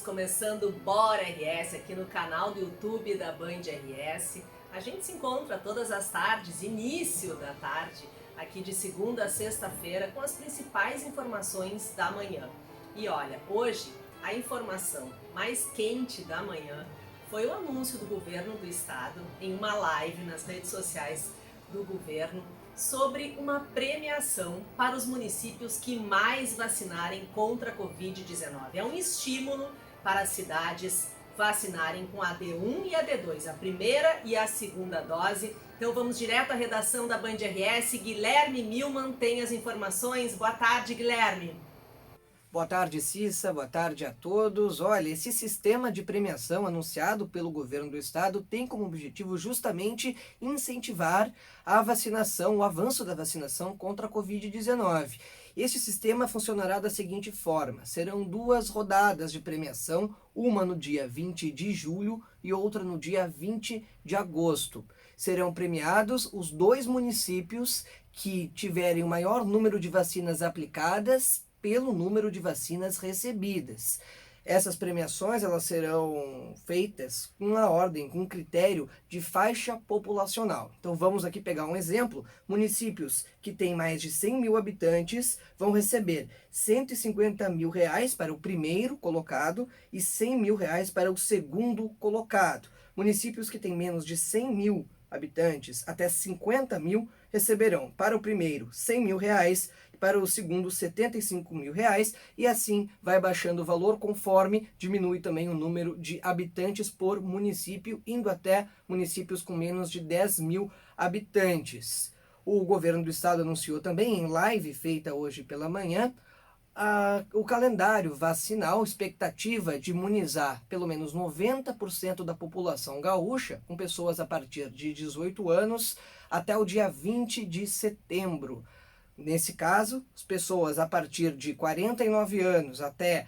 começando o Bora RS aqui no canal do YouTube da Band RS. A gente se encontra todas as tardes, início da tarde, aqui de segunda a sexta-feira, com as principais informações da manhã. E olha, hoje a informação mais quente da manhã foi o anúncio do governo do estado em uma live nas redes sociais do governo sobre uma premiação para os municípios que mais vacinarem contra a Covid-19. É um estímulo para as cidades vacinarem com a D1 e a D2, a primeira e a segunda dose. Então vamos direto à redação da Band RS. Guilherme Milman tem as informações. Boa tarde, Guilherme. Boa tarde, Cissa. Boa tarde a todos. Olha, esse sistema de premiação anunciado pelo governo do estado tem como objetivo justamente incentivar a vacinação, o avanço da vacinação contra a Covid-19. Esse sistema funcionará da seguinte forma: serão duas rodadas de premiação, uma no dia 20 de julho e outra no dia 20 de agosto. Serão premiados os dois municípios que tiverem o maior número de vacinas aplicadas pelo número de vacinas recebidas. Essas premiações elas serão feitas com uma ordem, com um critério de faixa populacional. Então vamos aqui pegar um exemplo. Municípios que têm mais de 100 mil habitantes vão receber R$150 mil para o primeiro colocado e R$100 mil para o segundo colocado. Municípios que têm menos de 100 mil habitantes até 50 mil receberão para o primeiro R$100 mil, para o segundo R$75 mil, e assim vai baixando o valor conforme diminui também o número de habitantes por município, indo até municípios com menos de 10 mil habitantes. O governo do estado anunciou também em live feita hoje pela manhã o calendário vacinal, expectativa de imunizar pelo menos 90% da população gaúcha, com pessoas a partir de 18 anos, até o dia 20 de setembro. Nesse caso, as pessoas a partir de 49 anos até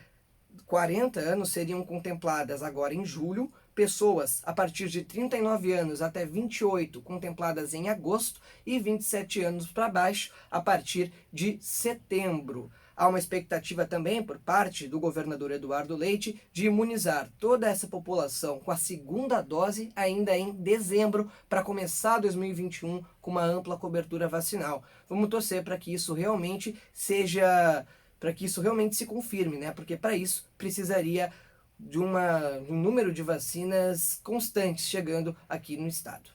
40 anos seriam contempladas agora em julho, pessoas a partir de 39 anos até 28 contempladas em agosto e 27 anos para baixo a partir de setembro. Há uma expectativa também por parte do governador Eduardo Leite de imunizar toda essa população com a segunda dose ainda em dezembro, para começar 2021 com uma ampla cobertura vacinal. Vamos torcer para que isso realmente se confirme, né? Porque para isso precisaria de um número de vacinas constantes chegando aqui no estado.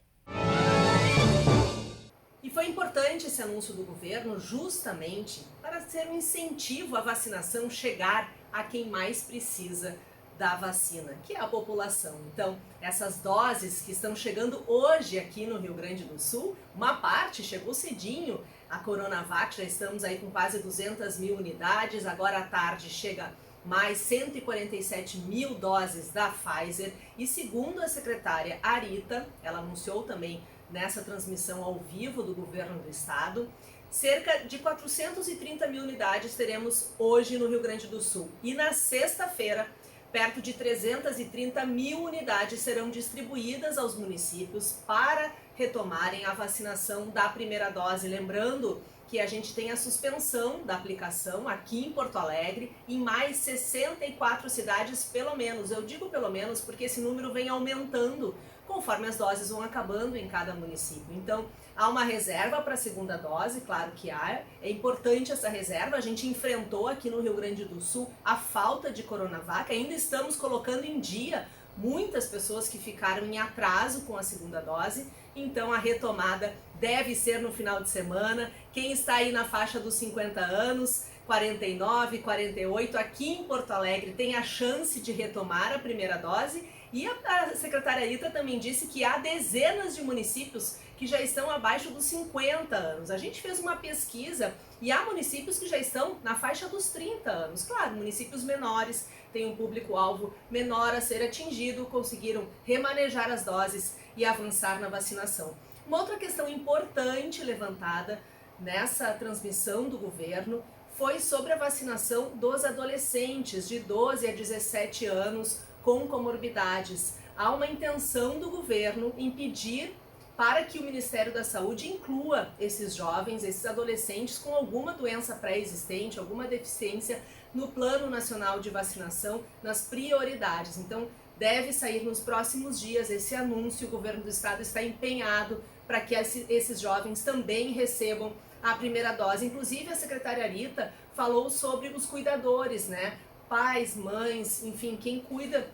E foi importante esse anúncio do governo justamente para ser um incentivo à vacinação chegar a quem mais precisa da vacina, que é a população. Então, essas doses que estão chegando hoje aqui no Rio Grande do Sul, uma parte chegou cedinho, a Coronavac, já estamos aí com quase 200 mil unidades, agora à tarde chega mais 147 mil doses da Pfizer, e segundo a secretária Arita, ela anunciou também nessa transmissão ao vivo do governo do estado, cerca de 430 mil unidades teremos hoje no Rio Grande do Sul. E na sexta-feira, perto de 330 mil unidades serão distribuídas aos municípios para retomarem a vacinação da primeira dose. Lembrando que a gente tem a suspensão da aplicação aqui em Porto Alegre, em mais 64 cidades pelo menos. Eu digo pelo menos porque esse número vem aumentando conforme as doses vão acabando em cada município. Então, há uma reserva para a segunda dose, claro que há, é importante essa reserva. A gente enfrentou aqui no Rio Grande do Sul a falta de Coronavac, ainda estamos colocando em dia muitas pessoas que ficaram em atraso com a segunda dose, então a retomada deve ser no final de semana. Quem está aí na faixa dos 50 anos, 49, 48, aqui em Porto Alegre tem a chance de retomar a primeira dose. E a secretária Rita também disse que há dezenas de municípios que já estão abaixo dos 50 anos. A gente fez uma pesquisa e há municípios que já estão na faixa dos 30 anos. Claro, municípios menores têm um público-alvo menor a ser atingido, conseguiram remanejar as doses e avançar na vacinação. Uma outra questão importante levantada nessa transmissão do governo foi sobre a vacinação dos adolescentes de 12 a 17 anos com comorbidades. Há uma intenção do governo em pedir para que o Ministério da Saúde inclua esses jovens, esses adolescentes com alguma doença pré-existente, alguma deficiência no Plano Nacional de Vacinação, nas prioridades. Então, deve sair nos próximos dias esse anúncio. O governo do estado está empenhado para que esses jovens também recebam a primeira dose. Inclusive, a secretária Rita falou sobre os cuidadores, né? Pais, mães, enfim, quem cuida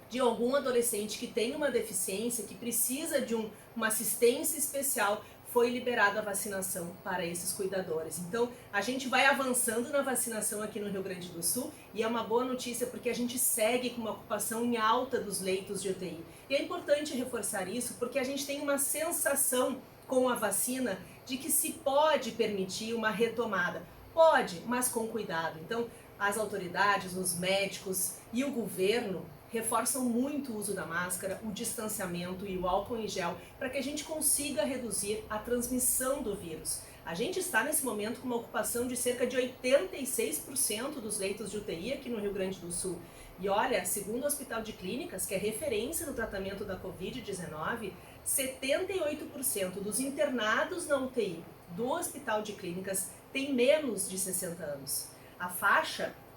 de algum adolescente que tem uma deficiência, que precisa de uma assistência especial, foi liberada a vacinação para esses cuidadores. Então, a gente vai avançando na vacinação aqui no Rio Grande do Sul e é uma boa notícia porque a gente segue com uma ocupação em alta dos leitos de UTI. E é importante reforçar isso porque a gente tem uma sensação com a vacina de que se pode permitir uma retomada. Pode, mas com cuidado. Então, as autoridades, os médicos e o governo reforçam muito o uso da máscara, o distanciamento e o álcool em gel para que a gente consiga reduzir a transmissão do vírus. A gente está nesse momento com uma ocupação de cerca de 86% dos leitos de UTI aqui no Rio Grande do Sul. E olha, segundo o Hospital de Clínicas, que é referência no tratamento da Covid-19, 78% dos internados na UTI do Hospital de Clínicas tem menos de 60 anos.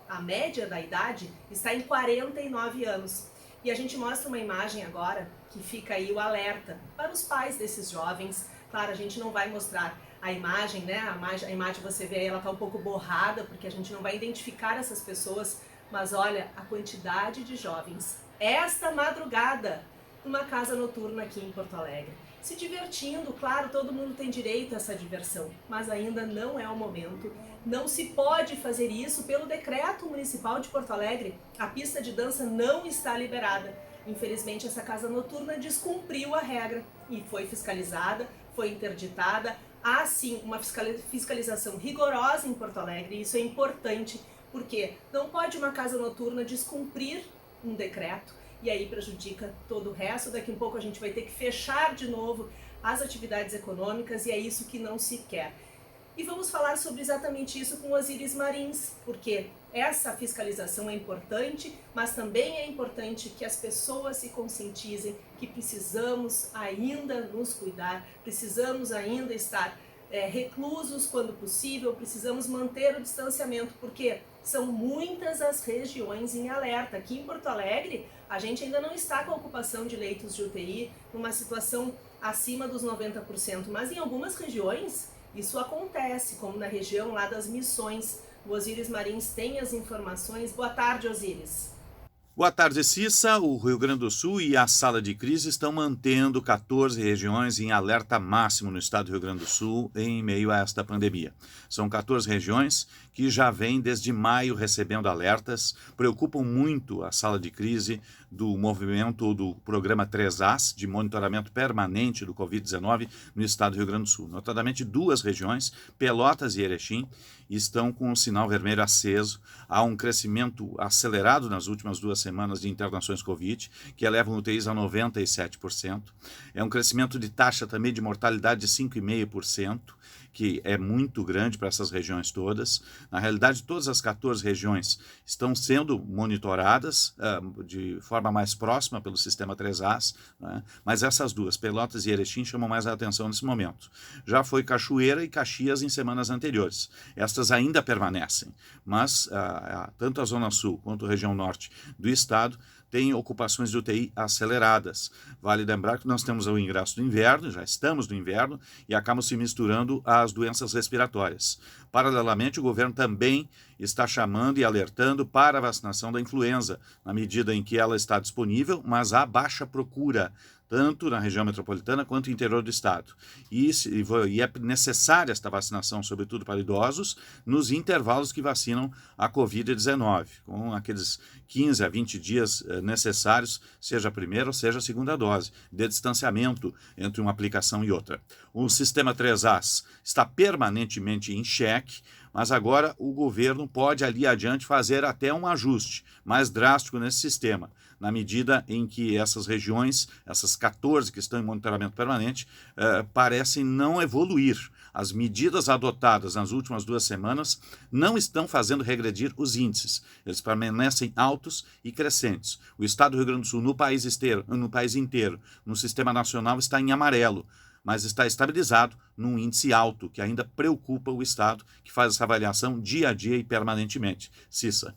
A média da idade está em 49 anos. E a gente mostra uma imagem agora que fica aí o alerta para os pais desses jovens. Claro, a gente não vai mostrar a imagem, né? A imagem você vê aí, ela está um pouco borrada, porque a gente não vai identificar essas pessoas. Mas olha a quantidade de jovens esta madrugada numa casa noturna aqui em Porto Alegre. Se divertindo, claro, todo mundo tem direito a essa diversão, mas ainda não é o momento. Não se pode fazer isso pelo decreto municipal de Porto Alegre. A pista de dança não está liberada. Infelizmente, essa casa noturna descumpriu a regra e foi fiscalizada, foi interditada. Há sim uma fiscalização rigorosa em Porto Alegre e isso é importante porque não pode uma casa noturna descumprir um decreto e aí prejudica todo o resto. Daqui a pouco a gente vai ter que fechar de novo as atividades econômicas e é isso que não se quer. E vamos falar sobre exatamente isso com Osíris Marins, porque essa fiscalização é importante, mas também é importante que as pessoas se conscientizem que precisamos ainda nos cuidar, precisamos ainda estar reclusos quando possível, precisamos manter o distanciamento, porque são muitas as regiões em alerta. Aqui em Porto Alegre, a gente ainda não está com a ocupação de leitos de UTI numa situação acima dos 90%, mas em algumas regiões isso acontece, como na região lá das Missões. O Osíris Marins tem as informações. Boa tarde, Osíris. Boa tarde, Cissa. O Rio Grande do Sul e a sala de crise estão mantendo 14 regiões em alerta máximo no estado do Rio Grande do Sul em meio a esta pandemia. São 14 regiões que já vêm desde maio recebendo alertas, preocupam muito a sala de crise do movimento do programa 3As, de monitoramento permanente do Covid-19 no estado do Rio Grande do Sul. Notadamente, duas regiões, Pelotas e Erechim, estão com o sinal vermelho aceso. Há um crescimento acelerado nas últimas 2 semanas de internações Covid, que elevam UTIs a 97%. É um crescimento de taxa também de mortalidade de 5,5%, que é muito grande para essas regiões todas. Na realidade, todas as 14 regiões estão sendo monitoradas de forma mais próxima pelo sistema 3As, né? Mas essas duas, Pelotas e Erechim, chamam mais a atenção nesse momento. Já foi Cachoeira e Caxias em semanas anteriores. Estas ainda permanecem, mas tanto a Zona Sul quanto a região norte do estado tem ocupações de UTI aceleradas. Vale lembrar que nós temos o ingresso do inverno, já estamos no inverno, e acabam se misturando as doenças respiratórias. Paralelamente, o governo também está chamando e alertando para a vacinação da influenza, na medida em que ela está disponível, mas há baixa procura, tanto na região metropolitana quanto no interior do estado. E é necessária esta vacinação, sobretudo para idosos, nos intervalos que vacinam a Covid-19, com aqueles 15 a 20 dias necessários, seja a primeira ou seja a segunda dose, de distanciamento entre uma aplicação e outra. O sistema 3As está permanentemente em xeque, mas agora o governo pode ali adiante fazer até um ajuste mais drástico nesse sistema, na medida em que essas regiões, essas 14 que estão em monitoramento permanente, parecem não evoluir. As medidas adotadas nas últimas 2 semanas não estão fazendo regredir os índices. Eles permanecem altos e crescentes. O estado do Rio Grande do Sul, no país inteiro, no sistema nacional, está em amarelo. mas está estabilizado num índice alto, que ainda preocupa o Estado, que faz essa avaliação dia a dia e permanentemente. Cissa.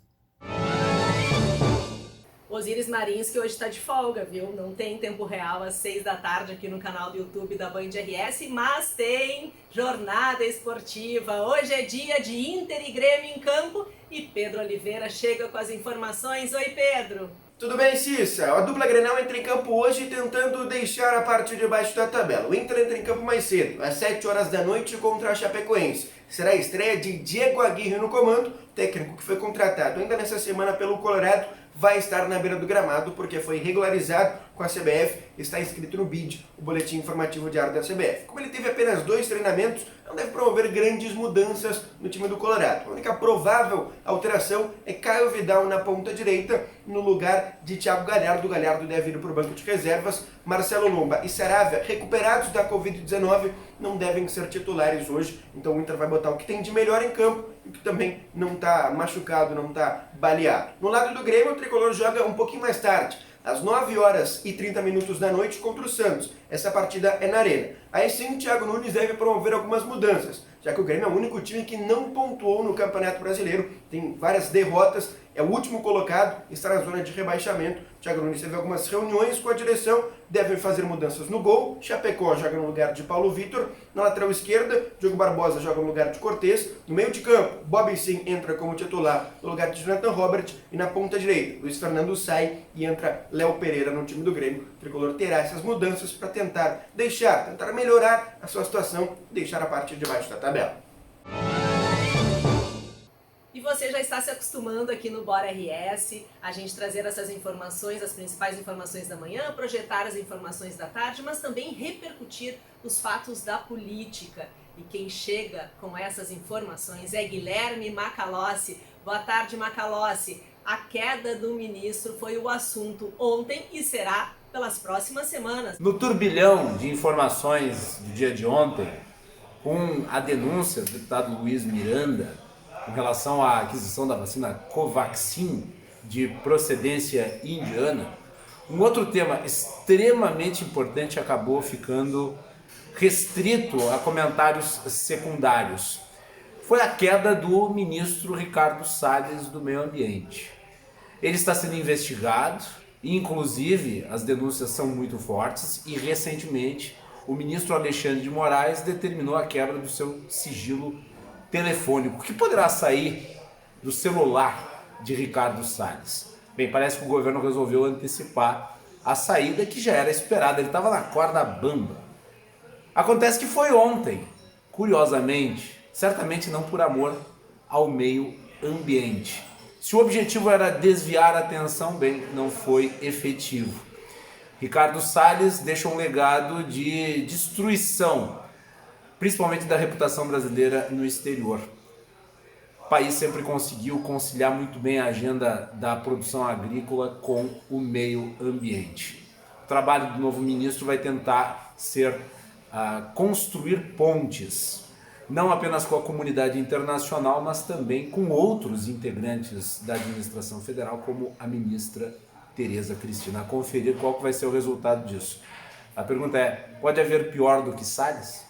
Osiris Marins, que hoje está de folga, viu? Não tem tempo real às 6 da tarde aqui no canal do YouTube da Band RS, mas tem jornada esportiva. Hoje é dia de Inter e Grêmio em campo e Pedro Oliveira chega com as informações. Oi, Pedro! Tudo bem, Cissa? A dupla Grenal entra em campo hoje tentando deixar a parte de baixo da tabela. O Inter entra em campo mais cedo, às 7 horas da noite contra a Chapecoense. Será a estreia de Diego Aguirre no comando, técnico que foi contratado ainda nessa semana pelo Colorado, vai estar na beira do gramado porque foi regularizado com a CBF, está inscrito no BID, o Boletim Informativo Diário da CBF. Como ele teve apenas 2 treinamentos, não deve promover grandes mudanças no time do Colorado. A única provável alteração é Caio Vidal na ponta direita, no lugar de Thiago Galhardo. O Galhardo deve ir para o banco de reservas. Marcelo Lomba e Saravia, recuperados da Covid-19, não devem ser titulares hoje. Então o Inter vai botar o que tem de melhor em campo e que também não está machucado, não está baleado. No lado do Grêmio, o tricolor joga um pouquinho mais tarde, às 9 horas e 30 minutos da noite contra o Santos. Essa partida é na Arena. Aí sim, o Thiago Nunes deve promover algumas mudanças, já que o Grêmio é o único time que não pontuou no Campeonato Brasileiro, tem várias derrotas, é o último colocado, está na zona de rebaixamento. O Thiago Nunes teve algumas reuniões com a direção, devem fazer mudanças no gol. Chapecó joga no lugar de Paulo Vitor, na lateral esquerda, Diogo Barbosa joga no lugar de Cortez, no meio de campo, Bob Sim entra como titular no lugar de Jonathan Robert, e na ponta direita, Luiz Fernando sai e entra Léo Pereira no time do Grêmio. O tricolor terá essas mudanças para tentar melhorar a sua situação e deixar a parte de baixo da tabela. E você já está se acostumando aqui no Bora RS, a gente trazer essas informações, as principais informações da manhã, projetar as informações da tarde, mas também repercutir os fatos da política. E quem chega com essas informações é Guilherme Macalossi. Boa tarde, Macalossi. A queda do ministro foi o assunto ontem e será pelas próximas semanas. No turbilhão de informações do dia de ontem, com a denúncia do deputado Luiz Miranda com relação à aquisição da vacina Covaxin de procedência indiana, um outro tema extremamente importante acabou ficando restrito a comentários secundários. Foi a queda do ministro Ricardo Salles do Meio Ambiente. Ele está sendo investigado, inclusive as denúncias são muito fortes, e recentemente o ministro Alexandre de Moraes determinou a quebra do seu sigilo telefônico. O que poderá sair do celular de Ricardo Salles? Bem, parece que o governo resolveu antecipar a saída que já era esperada, ele estava na corda bamba. Acontece que foi ontem, curiosamente, certamente não por amor ao meio ambiente. Se o objetivo era desviar a atenção, bem, não foi efetivo. Ricardo Salles deixa um legado de destruição, principalmente da reputação brasileira no exterior. O país sempre conseguiu conciliar muito bem a agenda da produção agrícola com o meio ambiente. O trabalho do novo ministro vai tentar ser construir pontes, não apenas com a comunidade internacional, mas também com outros integrantes da administração federal, como a ministra Tereza Cristina. A conferir qual que vai ser o resultado disso. A pergunta é, pode haver pior do que Salles?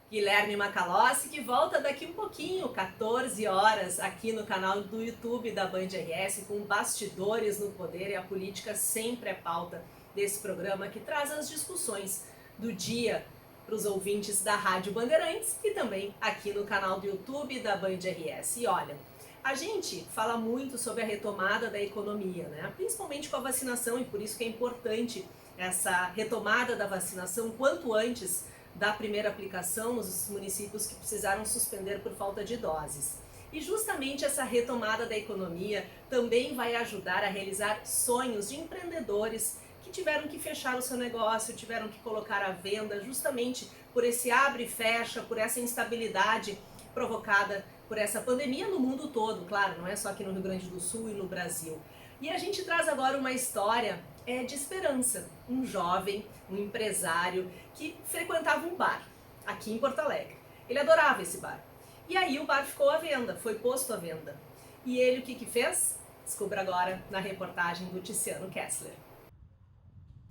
Guilherme Macalossi, que volta daqui um pouquinho, 14 horas, aqui no canal do YouTube da Band RS, com bastidores no poder, e a política sempre é pauta desse programa que traz as discussões do dia para os ouvintes da Rádio Bandeirantes e também aqui no canal do YouTube da Band RS. E olha, a gente fala muito sobre a retomada da economia, né? Principalmente com a vacinação, e por isso que é importante essa retomada da vacinação quanto antes da primeira aplicação nos municípios que precisaram suspender por falta de doses. E justamente essa retomada da economia também vai ajudar a realizar sonhos de empreendedores que tiveram que fechar o seu negócio, tiveram que colocar à venda justamente por esse abre e fecha, por essa instabilidade provocada por essa pandemia no mundo todo, claro, não é só aqui no Rio Grande do Sul e no Brasil. E a gente traz agora uma história de esperança. Um jovem, um empresário que frequentava um bar aqui em Porto Alegre. Ele adorava esse bar. E aí o bar ficou à venda, foi posto à venda. E ele o que fez? Descubra agora na reportagem do Tiziano Kessler.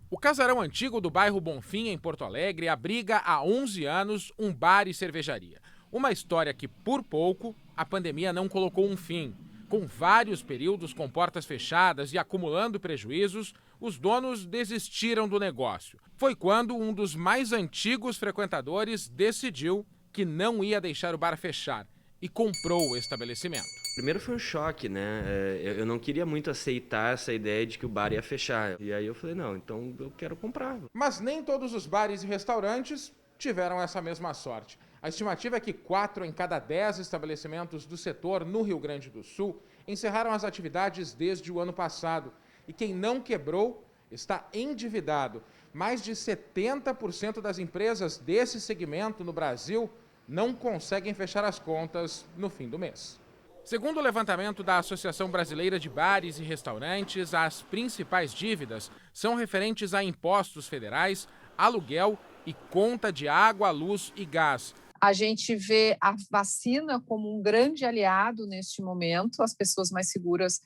O casarão antigo do bairro Bonfim, em Porto Alegre, abriga há 11 anos um bar e cervejaria. Uma história que, por pouco, a pandemia não colocou um fim. Com vários períodos com portas fechadas e acumulando prejuízos, os donos desistiram do negócio. Foi quando um dos mais antigos frequentadores decidiu que não ia deixar o bar fechar e comprou o estabelecimento. Primeiro foi um choque, né? Eu não queria muito aceitar essa ideia de que o bar ia fechar. E aí eu falei, não, então eu quero comprar. Mas nem todos os bares e restaurantes tiveram essa mesma sorte. A estimativa é que 4 em cada 10 estabelecimentos do setor no Rio Grande do Sul encerraram as atividades desde o ano passado. E quem não quebrou está endividado. Mais de 70% das empresas desse segmento no Brasil não conseguem fechar as contas no fim do mês. Segundo o levantamento da Associação Brasileira de Bares e Restaurantes, as principais dívidas são referentes a impostos federais, aluguel e conta de água, luz e gás. A gente vê a vacina como um grande aliado neste momento, as pessoas mais seguras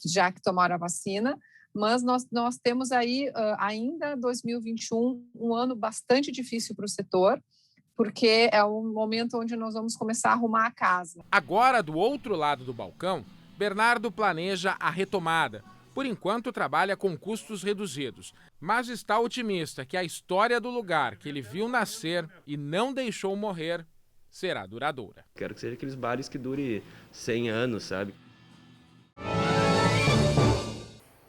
já que tomaram a vacina, mas nós temos aí ainda 2021, um ano bastante difícil para o setor, porque é um momento onde nós vamos começar a arrumar a casa. Agora, do outro lado do balcão, Bernardo planeja a retomada. Por enquanto, trabalha com custos reduzidos, mas está otimista que a história do lugar que ele viu nascer e não deixou morrer será duradoura. Quero que seja aqueles bares que dure 100 anos, sabe?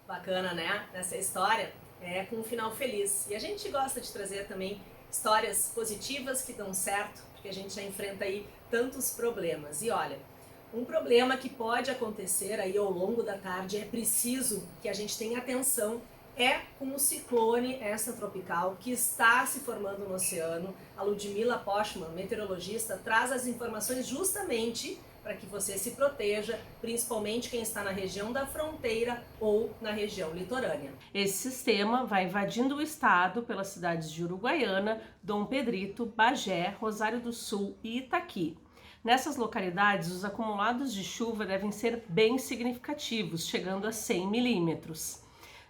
Bacana, né? Essa história é com um final feliz. E a gente gosta de trazer também histórias positivas que dão certo, porque a gente já enfrenta aí tantos problemas. E olha, um problema que pode acontecer aí ao longo da tarde, é preciso que a gente tenha atenção, é com o ciclone extratropical que está se formando no oceano. A Ludmila Pochmann, meteorologista, traz as informações justamente para que você se proteja, principalmente quem está na região da fronteira ou na região litorânea. Esse sistema vai invadindo o estado pelas cidades de Uruguaiana, Dom Pedrito, Bagé, Rosário do Sul e Itaqui. Nessas localidades, os acumulados de chuva devem ser bem significativos, chegando a 100 milímetros.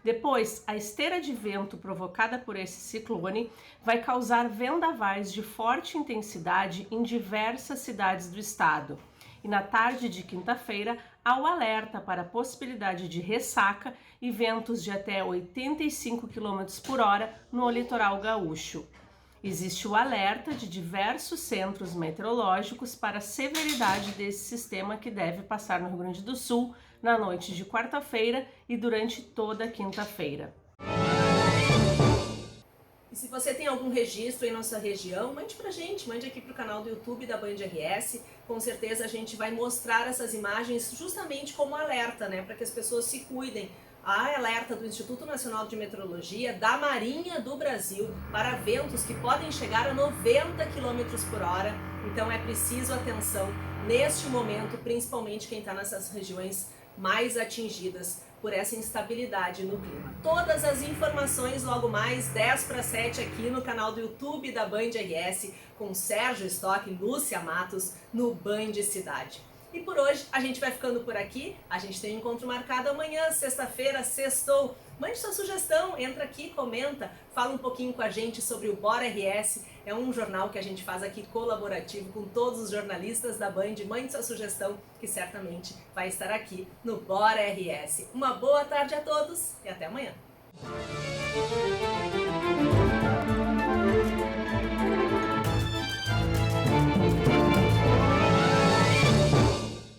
Depois, a esteira de vento provocada por esse ciclone vai causar vendavais de forte intensidade em diversas cidades do estado. E na tarde de quinta-feira, há o alerta para a possibilidade de ressaca e ventos de até 85 km por hora no litoral gaúcho. Existe o alerta de diversos centros meteorológicos para a severidade desse sistema que deve passar no Rio Grande do Sul na noite de quarta-feira e durante toda a quinta-feira. E se você tem algum registro em nossa região, mande pra gente, mande aqui pro canal do YouTube da Band RS. Com certeza a gente vai mostrar essas imagens justamente como alerta, né, para que as pessoas se cuidem. Há alerta do Instituto Nacional de Meteorologia, da Marinha do Brasil, para ventos que podem chegar a 90 km por hora. Então é preciso atenção neste momento, principalmente quem está nessas regiões mais atingidas por essa instabilidade no clima. Todas as informações logo mais 6:50 aqui no canal do YouTube da Band RS, com Sérgio Stock e Lúcia Matos no Band Cidade. E por hoje a gente vai ficando por aqui. A gente tem um encontro marcado amanhã, sexta-feira, sextou. Mande sua sugestão, entra aqui, comenta, fala um pouquinho com a gente sobre o Bora RS. É um jornal que a gente faz aqui colaborativo com todos os jornalistas da Band. Mande sua sugestão, que certamente vai estar aqui no Bora RS. Uma boa tarde a todos e até amanhã.